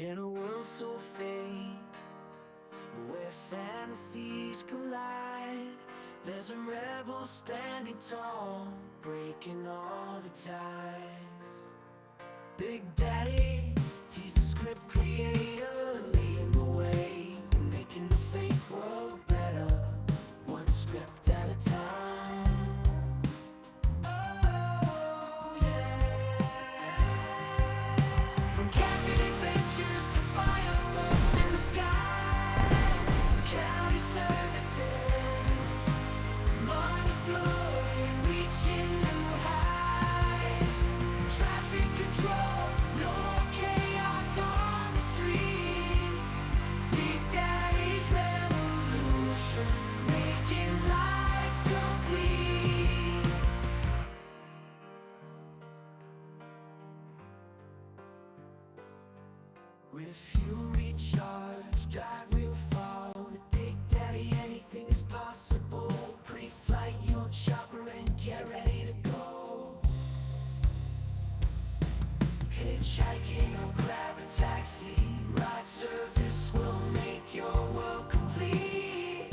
In a world so fake, where fantasies collide, there's a rebel standing tall, breaking all the ties. Big Daddy, he's the script creator, leading the way, making the fake world better, one script at a time. Oh yeah. From camping adventures to fireworks in the sky, county services, money flowing, reaching new heights, traffic control, no chaos on the streets. Big Daddy's revolution, making life complete. With fuel recharge, drive real far. With Big Daddy, anything is possible. Pre-flight your chopper and get ready to go. Hitchhiking or grab a taxi, ride service will make your world complete.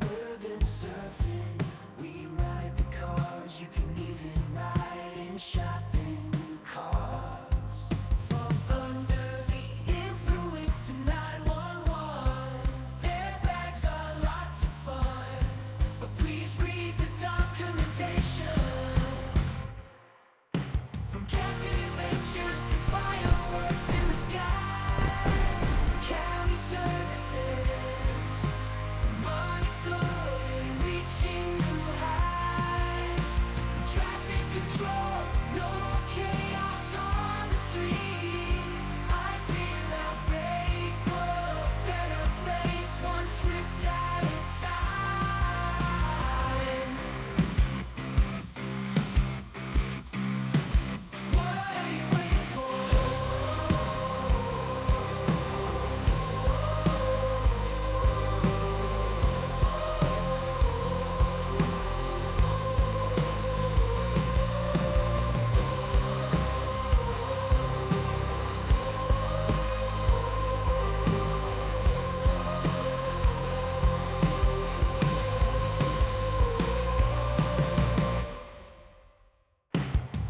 Urban surfing, we ride the cars. You can even ride in shopping carts. From under the influence to 911, airbags are lots of fun, but please read the documentation. From camping adventures to fireworks in the sky, county services, money flowing, reaching new heights, traffic control, no chaos on the street. Ideal our fake world, better place, one script at a time. What are you waiting for?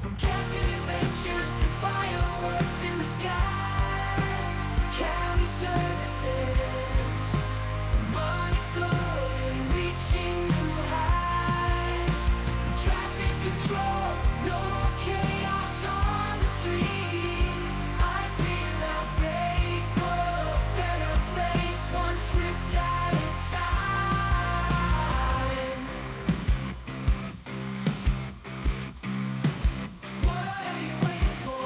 From camping adventures to fireworks in the sky, county services, money flowing, reaching new heights, traffic control, no chaos on the street. Ideal our fake world, better place, one script at a time. What are you waiting for?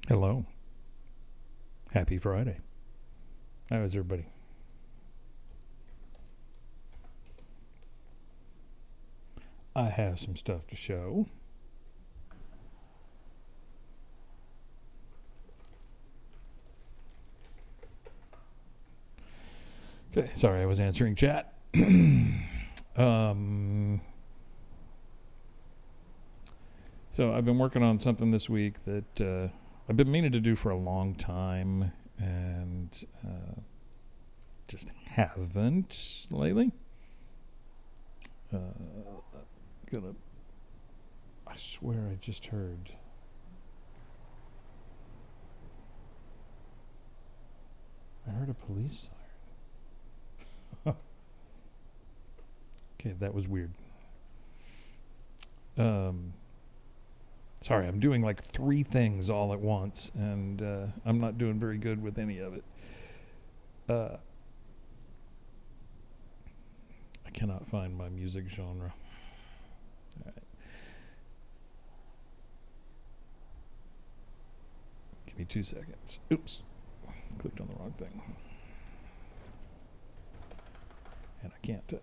Hello. Happy Friday. How is everybody? I have some stuff to show. Okay, sorry, I was answering chat. So I've been working on something this week that I've been meaning to do for a long time and just haven't lately. I swear I just heard I heard a police siren. Okay, that was weird. Sorry, I'm doing like 3 things all at once, and I'm not doing very good with any of it. I cannot find my music genre. All right. Give me 2 seconds. Oops. Clicked on the wrong thing. And I can't type.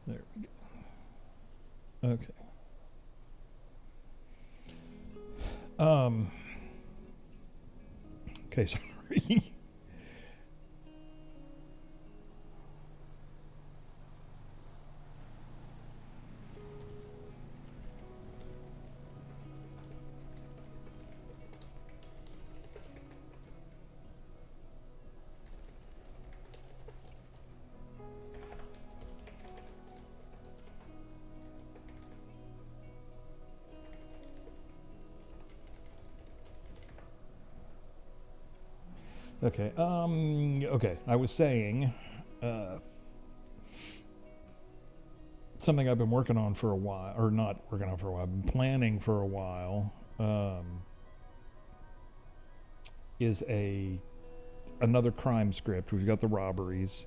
There we go. Okay. Okay, sorry. Okay. Okay. I was saying something I've been working on for a while, or not working on for a while. I've been planning for a while. Is another crime script. We've got the robberies,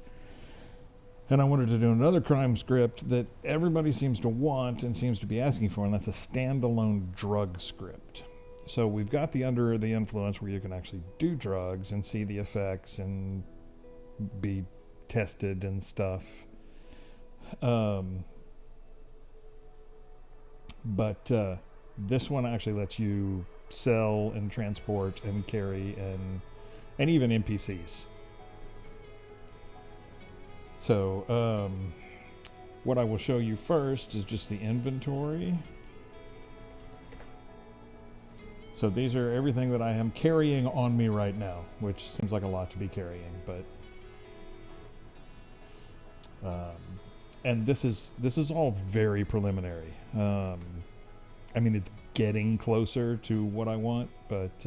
and I wanted to do another crime script that everybody seems to want and seems to be asking for, and that's a standalone drug script. So we've got the under the influence where you can actually do drugs and see the effects and be tested and stuff. But this one actually lets you sell and transport and carry and even NPCs. So what I will show you first is just the inventory. So these are everything that I am carrying on me right now, which seems like a lot to be carrying, but and this is all very preliminary. I mean, it's getting closer to what I want, but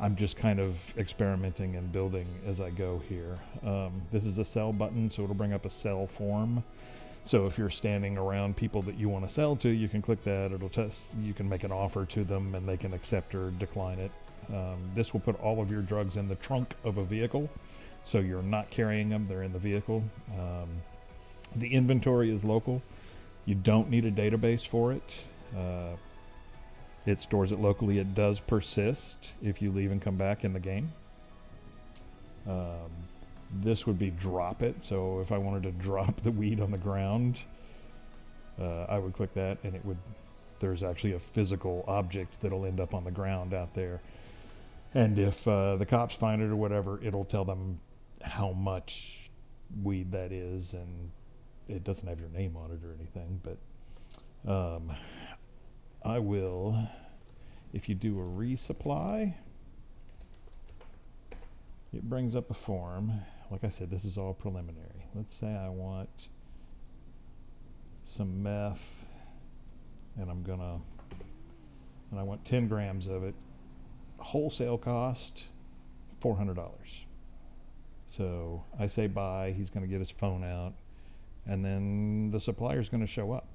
I'm just kind of experimenting and building as I go here. This is a sell button, so it'll bring up a sell form. So if you're standing around people that you want to sell to, you can click that. It'll test. You can make an offer to them, and they can accept or decline it. This will put all of your drugs in the trunk of a vehicle, so you're not carrying them. They're in the vehicle. The inventory is local. You don't need a database for it. It stores it locally. It does persist if you leave and come back in the game. This would be drop it. So if I wanted to drop the weed on the ground, I would click that, and it would. There's actually a physical object that'll end up on the ground out there. And if the cops find it or whatever, it'll tell them how much weed that is, and it doesn't have your name on it or anything. But I will, if you do a resupply, it brings up a form. Like I said, this is all preliminary. Let's say I want some meth, and I want 10 grams of it. Wholesale cost, $400. So I say buy, he's going to get his phone out, and then the supplier's going to show up.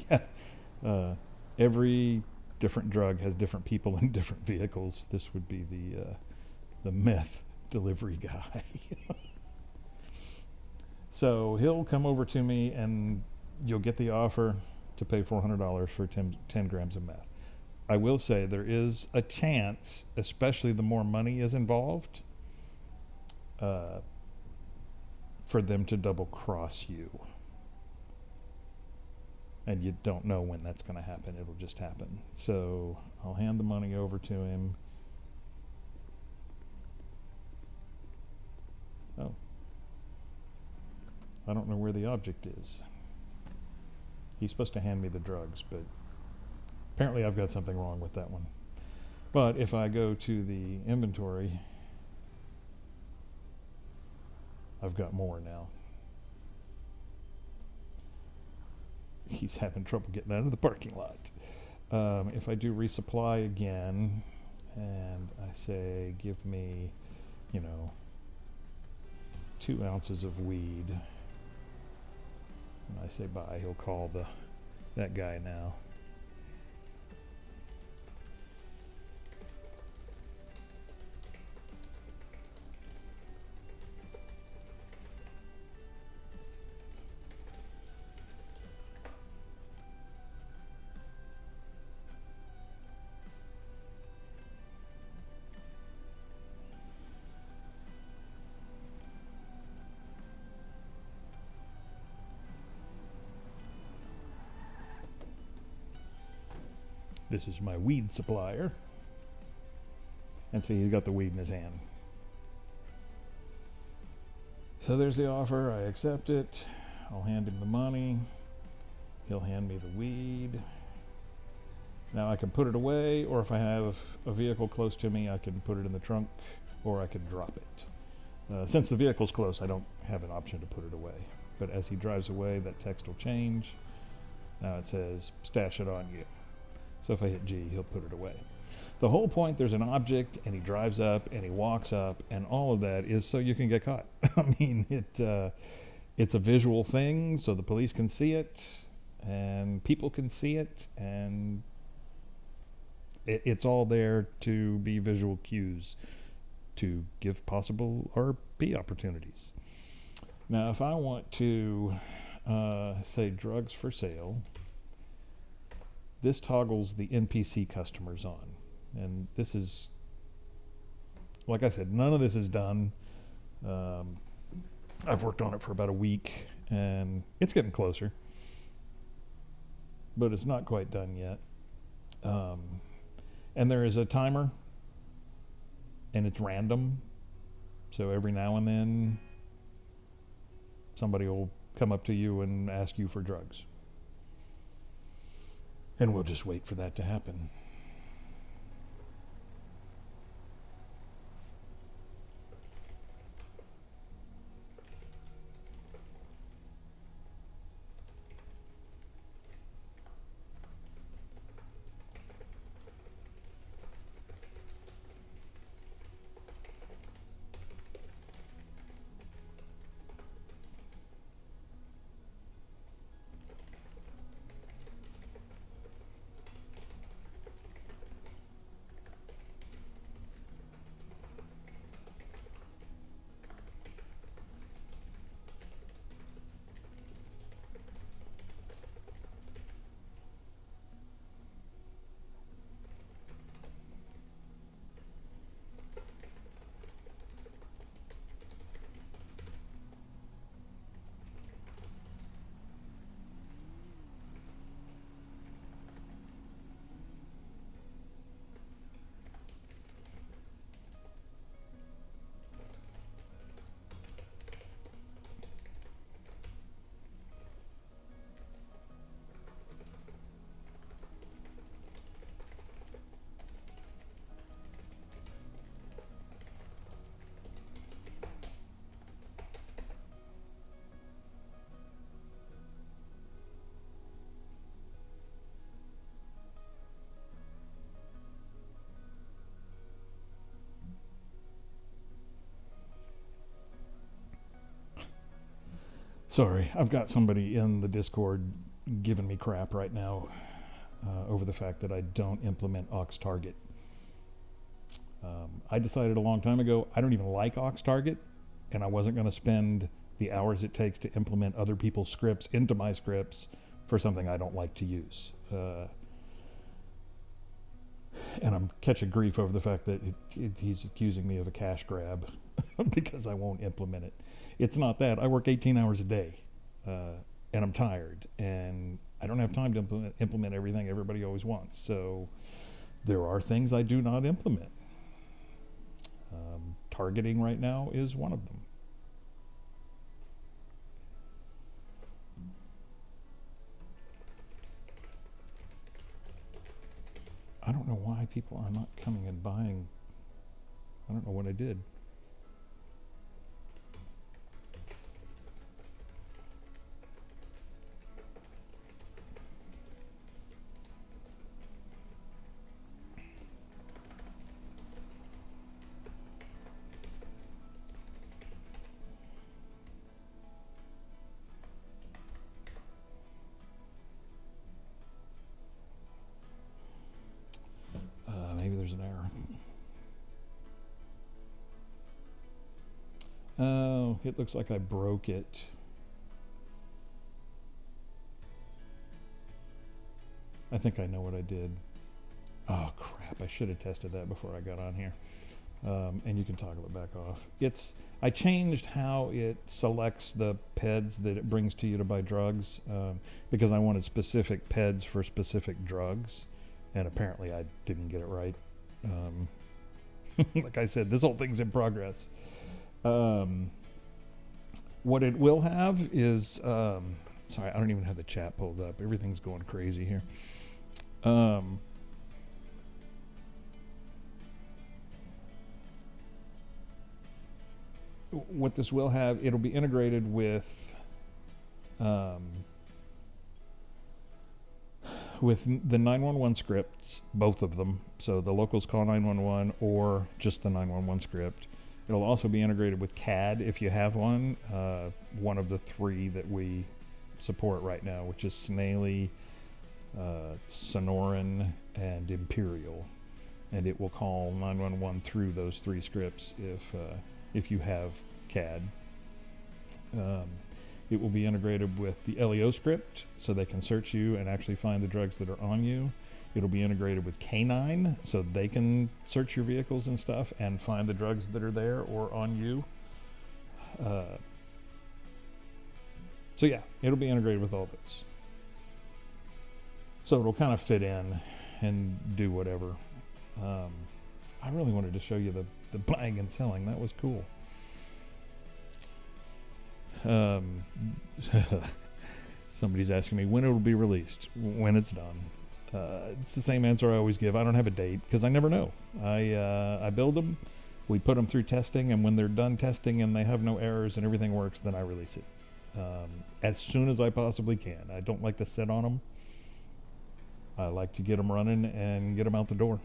Yeah. Every different drug has different people in different vehicles. This would be the meth delivery guy. So he'll come over to me, and you'll get the offer to pay $400 for 10 grams of meth. I will say there is a chance, especially the more money is involved, for them to double cross you. And you don't know when that's going to happen. It'll just happen. So I'll hand the money over to him. Oh. I don't know where the object is. He's supposed to hand me the drugs, but apparently I've got something wrong with that one. But if I go to the inventory, I've got more now. He's having trouble getting out of the parking lot. If I do resupply again, and I say, give me, 2 ounces of weed, and I say bye, he'll call that guy now. This is my weed supplier. And see, he's got the weed in his hand. So there's the offer. I accept it. I'll hand him the money. He'll hand me the weed. Now I can put it away, or if I have a vehicle close to me, I can put it in the trunk, or I can drop it. Since the vehicle's close, I don't have an option to put it away. But as he drives away, that text will change. Now it says, stash it on you. So if I hit G, he'll put it away. The whole point, there's an object, and he drives up, and he walks up, and all of that is so you can get caught. I mean, it's a visual thing, so the police can see it, and people can see it, and it's all there to be visual cues to give possible RP opportunities. Now, if I want to say drugs for sale, this toggles the NPC customers on. And this is, like I said, none of this is done. I've worked on it for about a week, and it's getting closer. But it's not quite done yet. And there is a timer, and it's random. So every now and then, somebody will come up to you and ask you for drugs. And we'll just wait for that to happen. Sorry, I've got somebody in the Discord giving me crap right now over the fact that I don't implement aux target. I decided a long time ago I don't even like aux target, and I wasn't going to spend the hours it takes to implement other people's scripts into my scripts for something I don't like to use. And I'm catching grief over the fact that he's accusing me of a cash grab because I won't implement it. It's not that. I work 18 hours a day, and I'm tired, and I don't have time to implement everything everybody always wants. So there are things I do not implement. Targeting right now is one of them. I don't know why people are not coming and buying. I don't know what I did. Maybe there's an error. Oh, it looks like I broke it. I think I know what I did. Oh crap, I should have tested that before I got on here. And you can toggle it back off. I changed how it selects the PEDs that it brings to you to buy drugs, because I wanted specific PEDs for specific drugs, and apparently I didn't get it right. Like I said, this whole thing's in progress. What it will have is, sorry, I don't even have the chat pulled up. Everything's going crazy here. What this will have, it'll be integrated with the 911 scripts, both of them. So the locals call 911 or just the 911 script. It'll also be integrated with CAD if you have one of the 3 that we support right now, which is Snaily, Sonoran, and Imperial. And it will call 911 through those 3 scripts if you have CAD. It will be integrated with the LEO script, so they can search you and actually find the drugs that are on you. It'll be integrated with K9, so they can search your vehicles and stuff and find the drugs that are there or on you. So yeah, it'll be integrated with all this. So it'll kind of fit in and do whatever. I really wanted to show you the buying and selling. That was cool. Somebody's asking me when it will be released, when it's done. It's the same answer I always give. I don't have a date because I never know. I build them, we put them through testing, and when they're done testing and they have no errors and everything works, then I release it as soon as I possibly can. I don't like to sit on them. I like to get them running and get them out the door.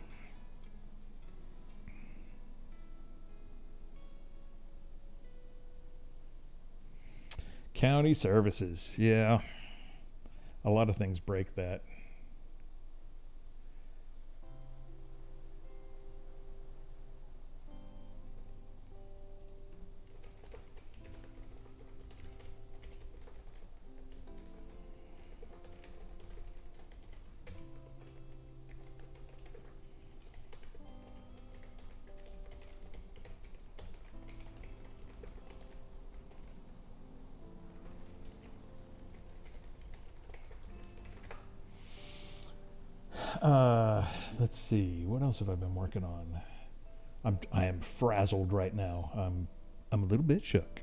County services, yeah. A lot of things break that. Let's see. What else have I been working on? I am frazzled right now. I'm a little bit shook.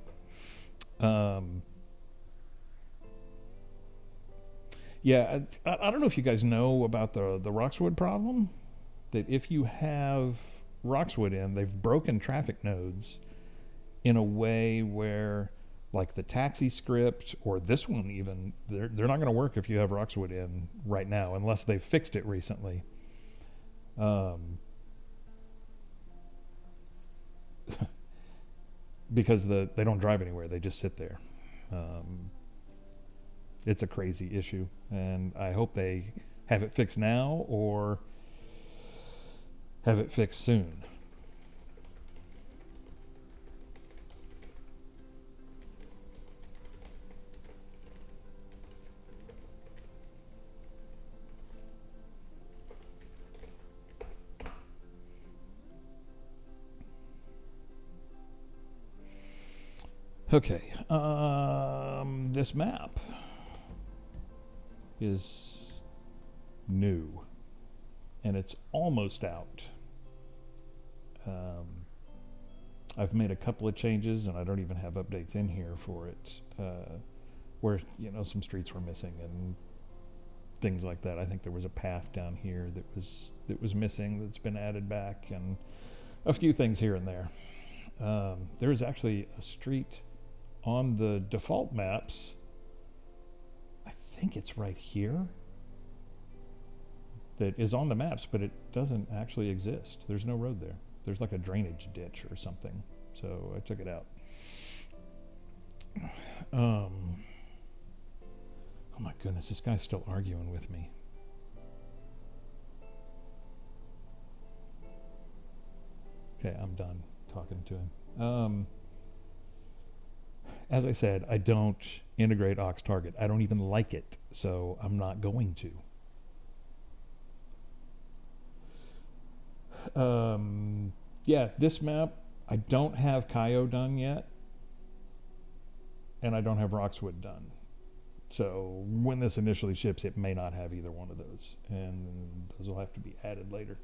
Yeah, I don't know if you guys know about the Roxwood problem. That if you have Roxwood in, they've broken traffic nodes in a way where, like the taxi script or this one even, they're not going to work if you have Roxwood in right now unless they've fixed it recently. Because they don't drive anywhere, they just sit there. It's a crazy issue, and I hope they have it fixed now or have it fixed soon. Okay, this map. is new, and it's almost out. I've made a couple of changes, and I don't even have updates in here for it, where some streets were missing and things like that. I think there was a path down here that was missing that's been added back, and a few things here and there. There is actually a street on the default maps. I think it's right here, that is on the maps, but it doesn't actually exist. There's no road there. There's like a drainage ditch or something. So I took it out. Oh my goodness, this guy's still arguing with me. Okay, I'm done talking to him. As I said, I don't integrate aux target. I don't even like it, so I'm not going to. Yeah, this map, I don't have Kaio done yet, and I don't have Roxwood done. So when this initially ships, it may not have either one of those, and those will have to be added later.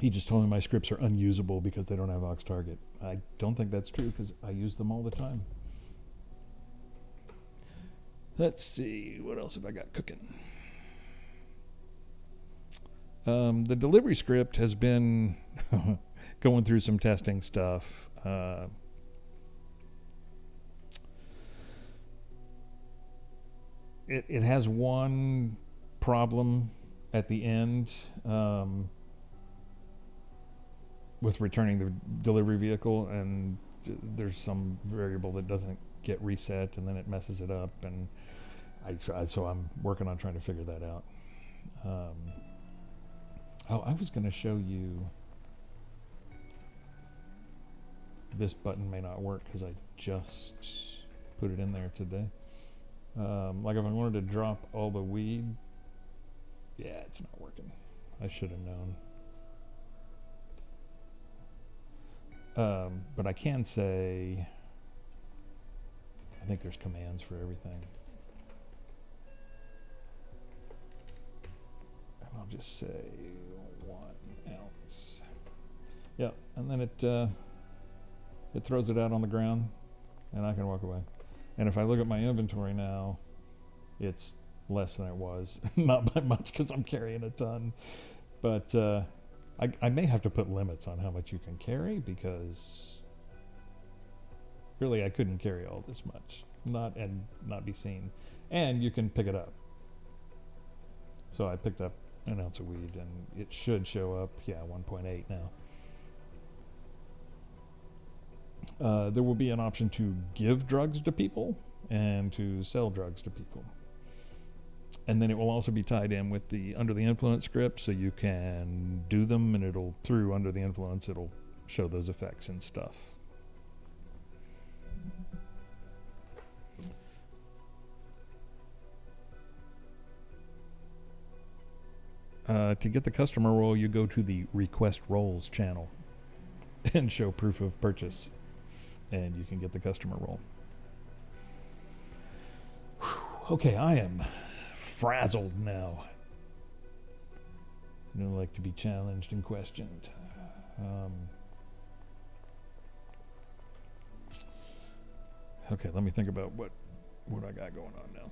He just told me my scripts are unusable because they don't have aux target. I don't think that's true because I use them all the time. Let's see, what else have I got cooking? The delivery script has been going through some testing stuff. It has one problem at the end. With returning the delivery vehicle, and there's some variable that doesn't get reset, and then it messes it up, and so I'm working on trying to figure that out. I was going to show you, this button may not work because I just put it in there today. Like if I wanted to drop all the weed, yeah, it's not working. I should have known. But I can say, I think there's commands for everything. And I'll just say 1 ounce. Yeah, and then it throws it out on the ground, and I can walk away. And if I look at my inventory now, it's less than it was. Not by much because I'm carrying a ton, but I may have to put limits on how much you can carry, because really I couldn't carry all this much, not be seen. And you can pick it up. So I picked up an ounce of weed, and it should show up, 1.8 now. There will be an option to give drugs to people and to sell drugs to people. And then it will also be tied in with the under the influence script, so you can do them, and it'll, through under the influence, it'll show those effects and stuff. To get the customer role, you go to the request roles channel and show proof of purchase, and you can get the customer role. Whew, okay, I am frazzled now. I don't like to be challenged and questioned. Okay, let me think about what I got going on now.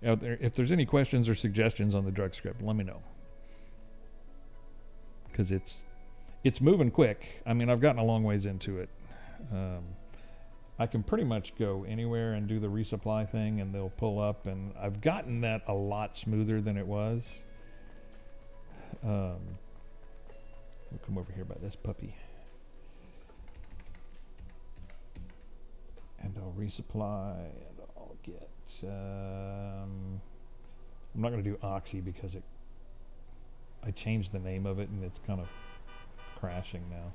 Out there, if there's any questions or suggestions on the drug script, let me know, because it's moving quick. I mean, I've gotten a long ways into it. I can pretty much go anywhere and do the resupply thing, and they'll pull up, and I've gotten that a lot smoother than it was. We'll come over here by this puppy, and I'll resupply, and I'll get I'm not going to do Oxy because I changed the name of it, and it's kind of crashing now.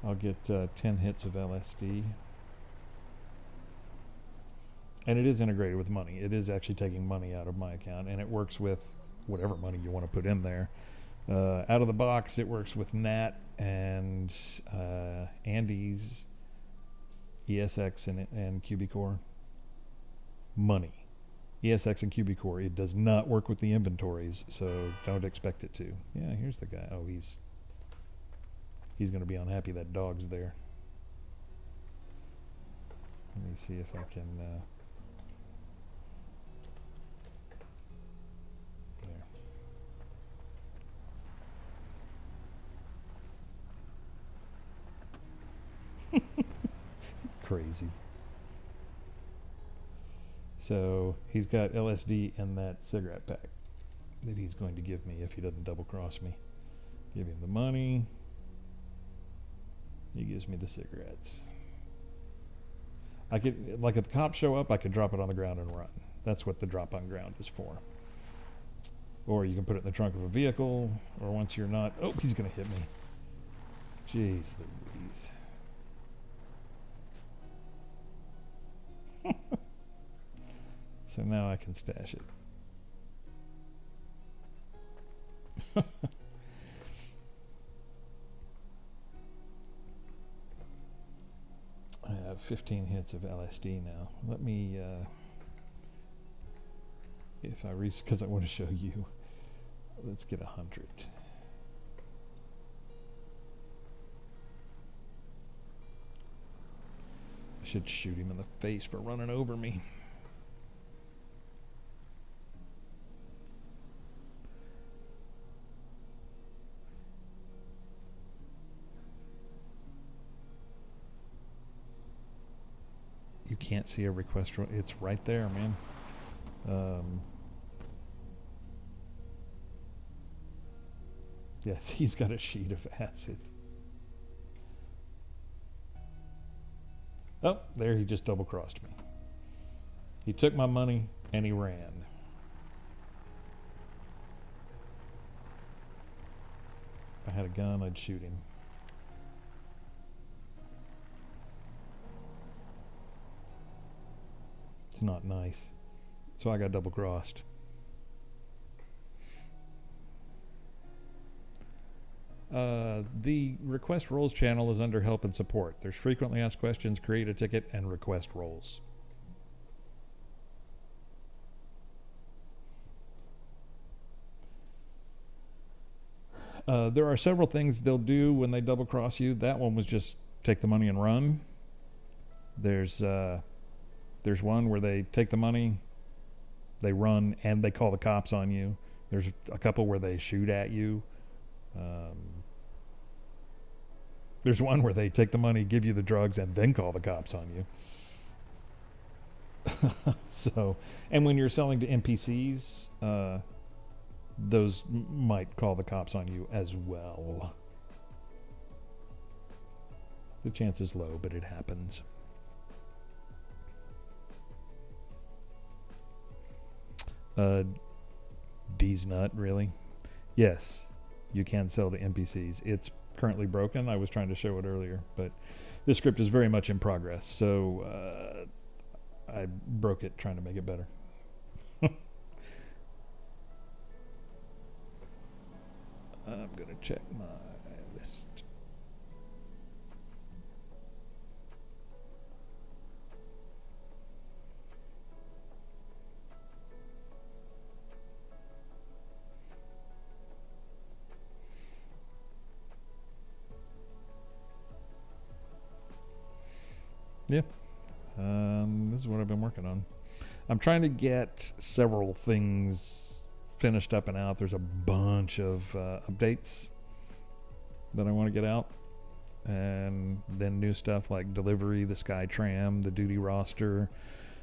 I'll get 10 hits of LSD. And it is integrated with money. It is actually taking money out of my account, and it works with whatever money you want to put in there. Out of the box, it works with NAT and Andy's ESX and QB-Core. Money. ESX and QB-Core. It does not work with the inventories, so don't expect it to. Yeah, here's the guy. Oh, he's going to be unhappy that dog's there. Let me see if I can... there. Crazy. So he's got LSD in that cigarette pack that he's going to give me if he doesn't double cross me. Give him the money. He gives me the cigarettes. I could, like, if the cops show up, I could drop it on the ground and run. That's what the drop on ground is for. Or you can put it in the trunk of a vehicle, or once you're not... Oh, he's going to hit me. Jeez Louise. So now I can stash it. I have 15 hits of LSD now. Let me, if I because I want to show you. Let's get 100. I should shoot him in the face for running over me. You can't see a request. It's right there, man. Yes, he's got a sheet of acid. Oh, there he just double-crossed me. He took my money and he ran. If I had a gun, I'd shoot him. It's not nice. So I got double-crossed. The request roles channel is under help and support. There's frequently asked questions, create a ticket, and request roles. There are several things they'll do when they double cross you. That one was just take the money and run. There's one where they take the money, they run, and they call the cops on you. There's a couple where they shoot at you. There's one where they take the money, give you the drugs, and then call the cops on you. So, and when you're selling to NPCs, those might call the cops on you as well. The chance is low, but it happens. D's nut, really? Yes, you can sell to NPCs. It's currently broken. I was trying to show it earlier, but this script is very much in progress, so I broke it trying to make it better. I'm going to check my list. Yeah. This is what I've been working on. I'm trying to get several things finished up and out. There's a bunch of updates that I want to get out. And then new stuff like delivery, the Sky Tram, the duty roster.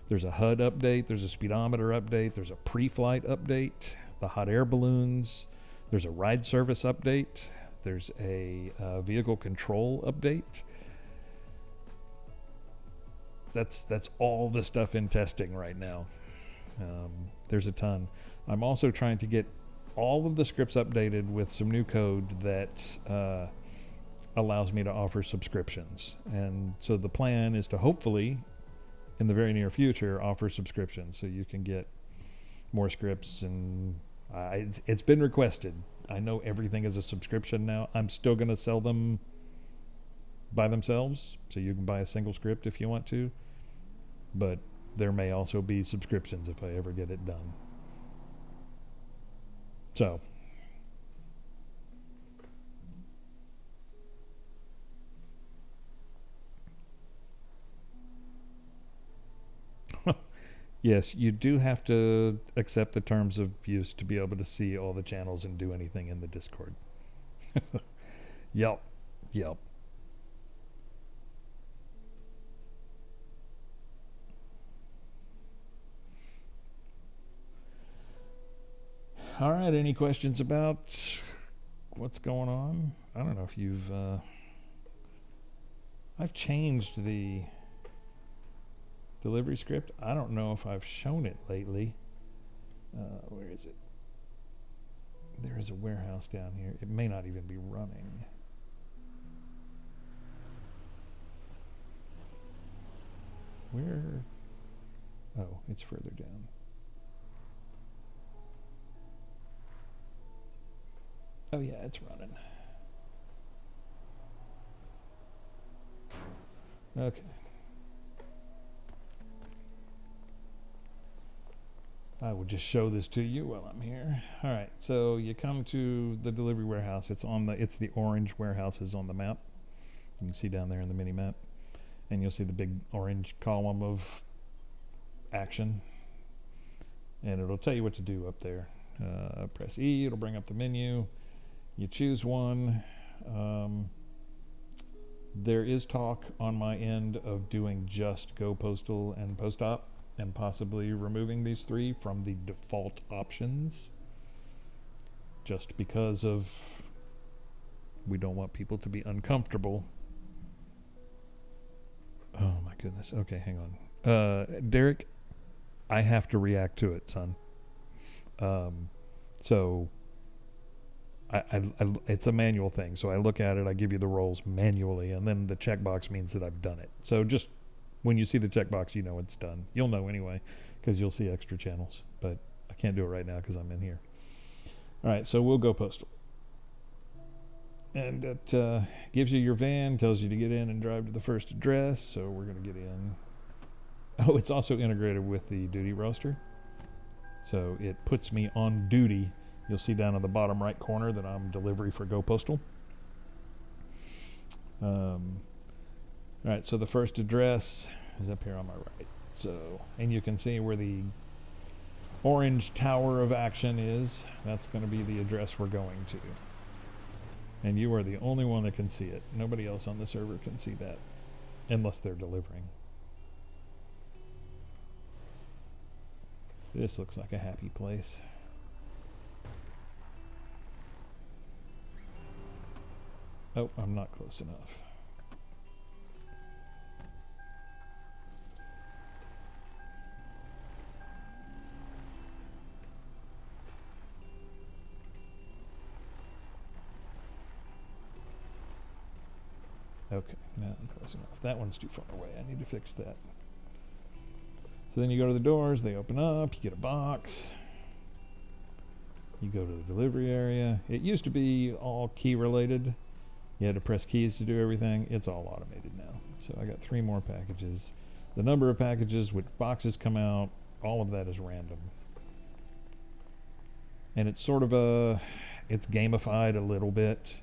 There's a HUD update. There's a speedometer update. There's a pre-flight update. The hot air balloons. There's a ride service update. There's a vehicle control update. That's all the stuff in testing right now. There's a ton. I'm also trying to get all of the scripts updated with some new code that allows me to offer subscriptions. And so the plan is to hopefully in the very near future, offer subscriptions so you can get more scripts. And it's been requested. I know everything is a subscription now. I'm still going to sell them by themselves, so you can buy a single script if you want to. But there may also be subscriptions if I ever get it done. So, yes, you do have to accept the terms of use to be able to see all the channels and do anything in the Discord. Yep. Yep. All right, any questions about what's going on? I don't know if you've... I've changed the delivery script. I don't know if I've shown it lately. Where is it? There is a warehouse down here. It may not even be running. Where? Oh, it's further down. Oh yeah, it's running. Okay. I will just show this to you while I'm here. All right, so you come to the delivery warehouse. It's the orange warehouses on the map. You can see down there in the mini map, and you'll see the big orange column of action, and it'll tell you what to do up there. Press E, it'll bring up the menu. You choose one. There is talk on my end of doing just Go Postal and Post Op, and possibly removing these three from the default options, just because of we don't want people to be uncomfortable. Oh my goodness. Okay, hang on. Derek, I have to react to it, son. So it's a manual thing. So I look at it, I give you the roles manually, and then the checkbox means that I've done it. So just when you see the checkbox, you know it's done. You'll know anyway, because you'll see extra channels. But I can't do it right now because I'm in here. All right, so we'll go postal. And it gives you your van, tells you to get in and drive to the first address. So we're going to get in. Oh, it's also integrated with the duty roster. So it puts me on duty. You'll see down in the bottom right corner that I'm delivery for Go Postal. All right, so the first address is up here on my right. So, and you can see where the orange tower of action is. That's going to be the address we're going to. And you are the only one that can see it. Nobody else on the server can see that, unless they're delivering. This looks like a happy place. Oh, I'm not close enough. Okay, now I'm close enough. That one's too far away. I need to fix that. So then you go to the doors, they open up, you get a box. You go to the delivery area. It used to be all key related. You had to press keys to do everything. It's all automated now. So I got 3 more packages. The number of packages, which boxes come out, all of that is random. And it's sort of it's gamified a little bit.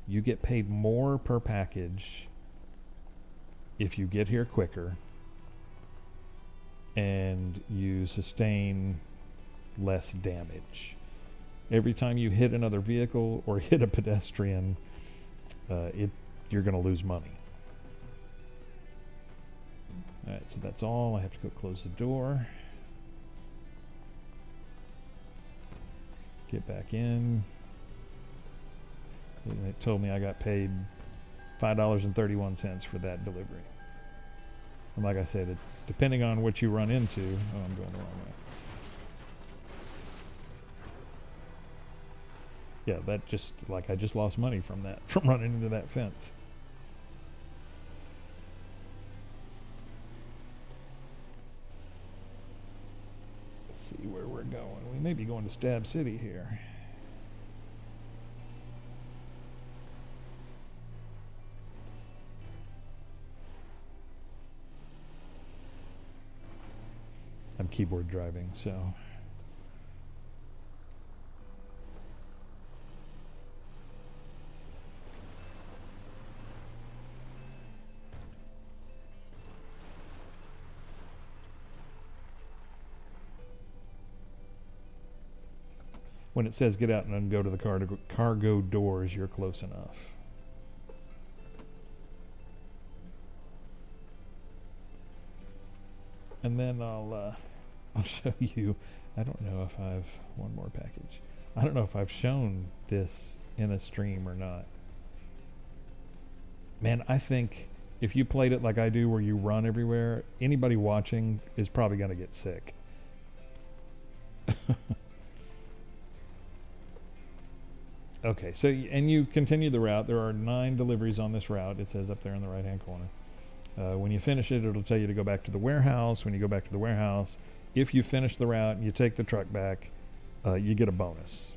You get paid more per package if you get here quicker, and you sustain less damage. Every time you hit another vehicle or hit a pedestrian, you're going to lose money. All right, so that's all. I have to go close the door. Get back in. And it told me I got paid $5.31 for that delivery. And like I said, depending on what you run into... Oh, I'm going the wrong way. Yeah, that just... Like, I just lost money from that, from running into that fence. may be going to Stab City here. I'm keyboard driving, so. When it says get out and go to the cargo doors, you're close enough. And then I'll show you. I don't know if I've one more package. I don't know if I've shown this in a stream or not. Man, I think if you played it like I do, where you run everywhere, anybody watching is probably going to get sick. Okay, so and you continue the route. There are 9 deliveries on this route. It says up there in the right-hand corner. When you finish it, it'll tell you to go back to the warehouse. When you go back to the warehouse, if you finish the route and you take the truck back, you get a bonus.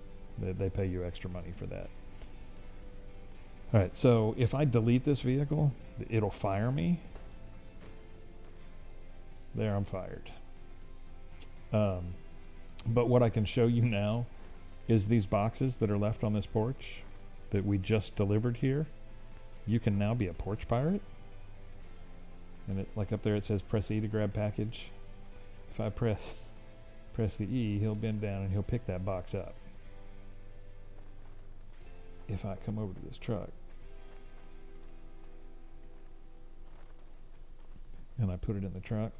They pay you extra money for that. All right, so if I delete this vehicle, it'll fire me. There, I'm fired. But what I can show you now is these boxes that are left on this porch that we just delivered here. You can now be a porch pirate. And it, like up there, it says press E to grab package. If I press the E, he'll bend down and he'll pick that box up. If I come over to this truck and I put it in the truck,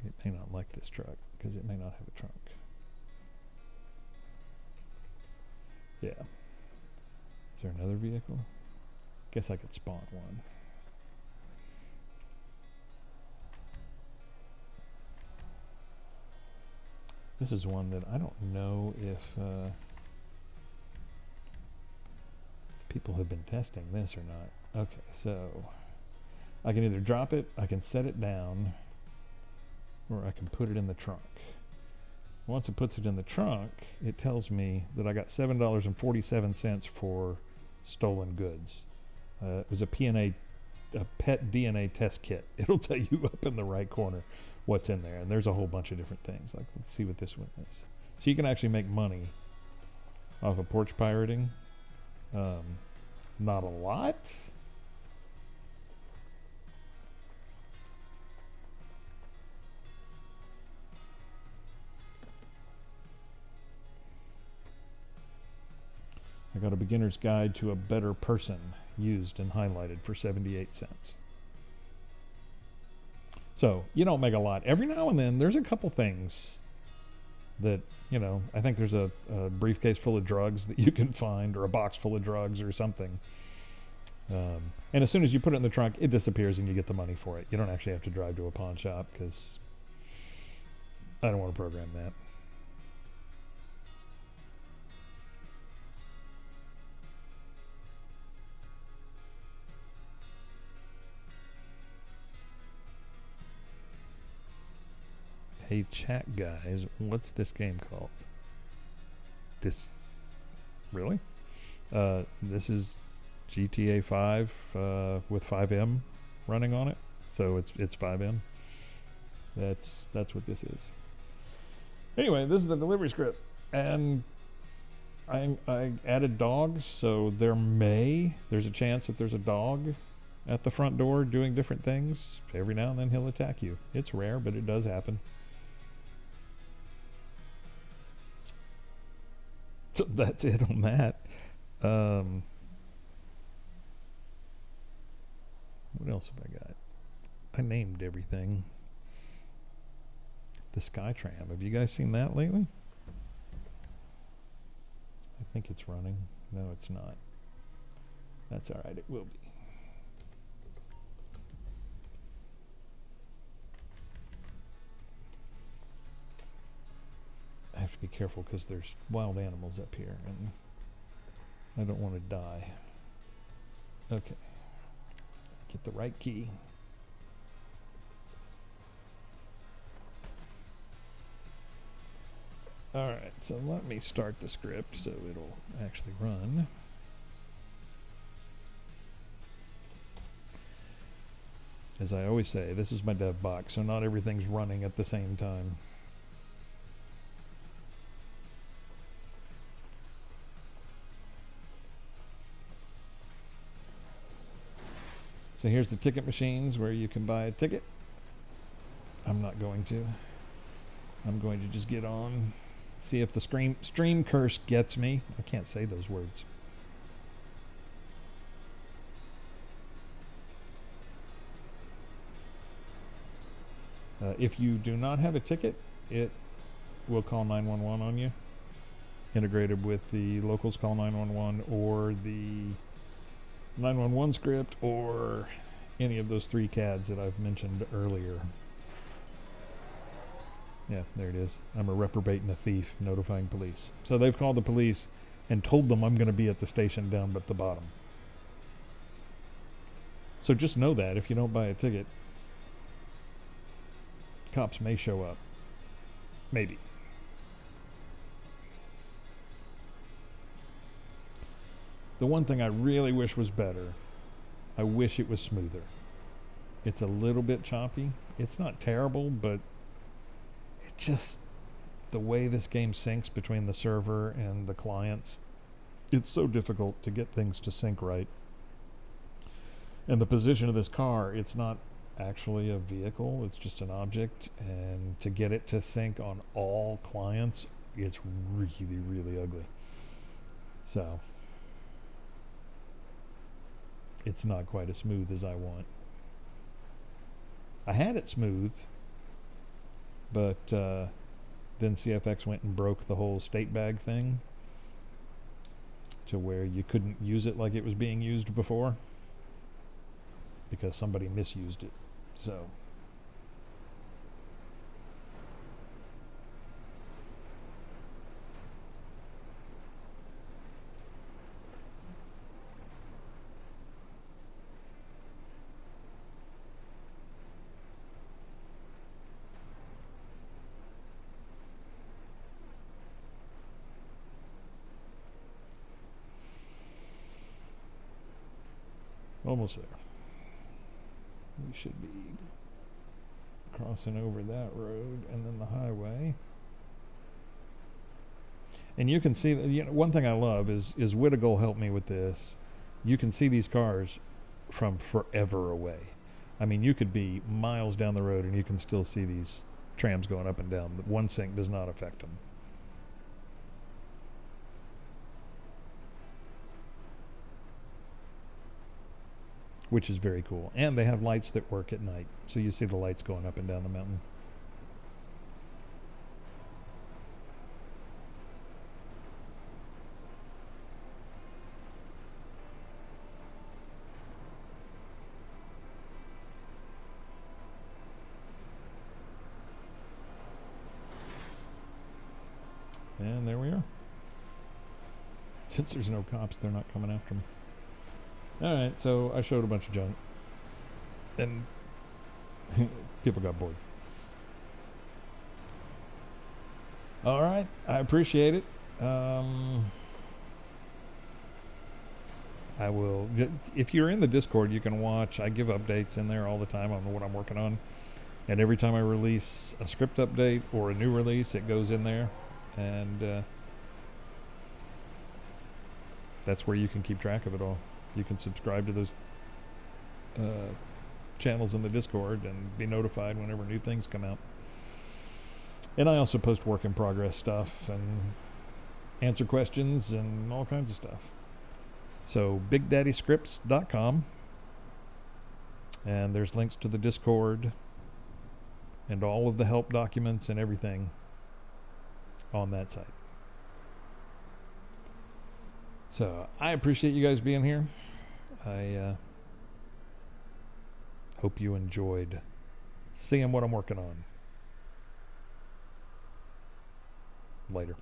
it may not like this truck because it may not have a trunk. Yeah. Is there another vehicle? Guess I could spawn one. This is one that I don't know if people have been testing this or not. Okay, so I can either drop it, I can set it down, or I can put it in the trunk. Once it puts it in the trunk, it tells me that I got $7.47 for stolen goods. It was a pet DNA test kit. It'll tell you up in the right corner what's in there, and there's a whole bunch of different things. Like, let's see what this one is. So you can actually make money off of porch pirating. Not a lot. I got a beginner's guide to a better person used and highlighted for 78 cents. So you don't make a lot. Every now and then there's a couple things that, you know, I think there's a briefcase full of drugs that you can find, or a box full of drugs or something. And as soon as you put it in the trunk, it disappears and you get the money for it. You don't actually have to drive to a pawn shop because I don't want to program that. Hey chat guys, what's this game called? This, really? This is GTA 5 with 5M running on it, so it's 5M. That's what this is. Anyway, this is the delivery script, and I added dogs, so there's a chance that there's a dog at the front door doing different things. Every now and then he'll attack you. It's rare, but it does happen. So that's it on that. What else have I got? I named everything. The Skytram. Have you guys seen that lately? I think it's running. No, it's not. That's all right. It will be. I have to be careful because there's wild animals up here and I don't want to die. Okay. Get the right key. Alright, so let me start the script so it'll actually run. As I always say, this is my dev box, so not everything's running at the same time. So here's the ticket machines where you can buy a ticket. I'm not going to. I'm going to just get on, see if the stream curse gets me. I can't say those words. If you do not have a ticket, it will call 911 on you, integrated with the locals call 911 or the 911 script or any of those 3 CADs that I've mentioned earlier. Yeah, there it is. I'm a reprobate and a thief notifying police. So they've called the police and told them I'm going to be at the station down at the bottom. So just know that if you don't buy a ticket, cops may show up. Maybe. The one thing I really wish was better, I wish it was smoother. It's a little bit choppy. It's not terrible, but it just, the way this game syncs between the server and the clients, it's so difficult to get things to sync right. And the position of this car, it's not actually a vehicle, it's just an object, and to get it to sync on all clients, it's really, really ugly. So it's not quite as smooth as I want. I had it smooth, but then CFX went and broke the whole state bag thing to where you couldn't use it like it was being used before because somebody misused it. So almost there. We should be crossing over that road and then the highway. And you can see, one thing I love is Whittigle helped me with this. You can see these cars from forever away. I mean, you could be miles down the road and you can still see these trams going up and down. One sync does not affect them. Which is very cool. And they have lights that work at night. So you see the lights going up and down the mountain. And there we are. Since there's no cops, they're not coming after me. Alright, so I showed a bunch of junk. And people got bored. Alright, I appreciate it. I will, if you're in the Discord, you can watch. I give updates in there all the time on what I'm working on. And every time I release a script update or a new release, it goes in there. And that's where you can keep track of it all. You can subscribe to those channels in the Discord and be notified whenever new things come out. And I also post work in progress stuff and answer questions and all kinds of stuff. So BigDaddyScripts.com, and there's links to the Discord and all of the help documents and everything on that site. So I appreciate you guys being here. I hope you enjoyed seeing what I'm working on. Later.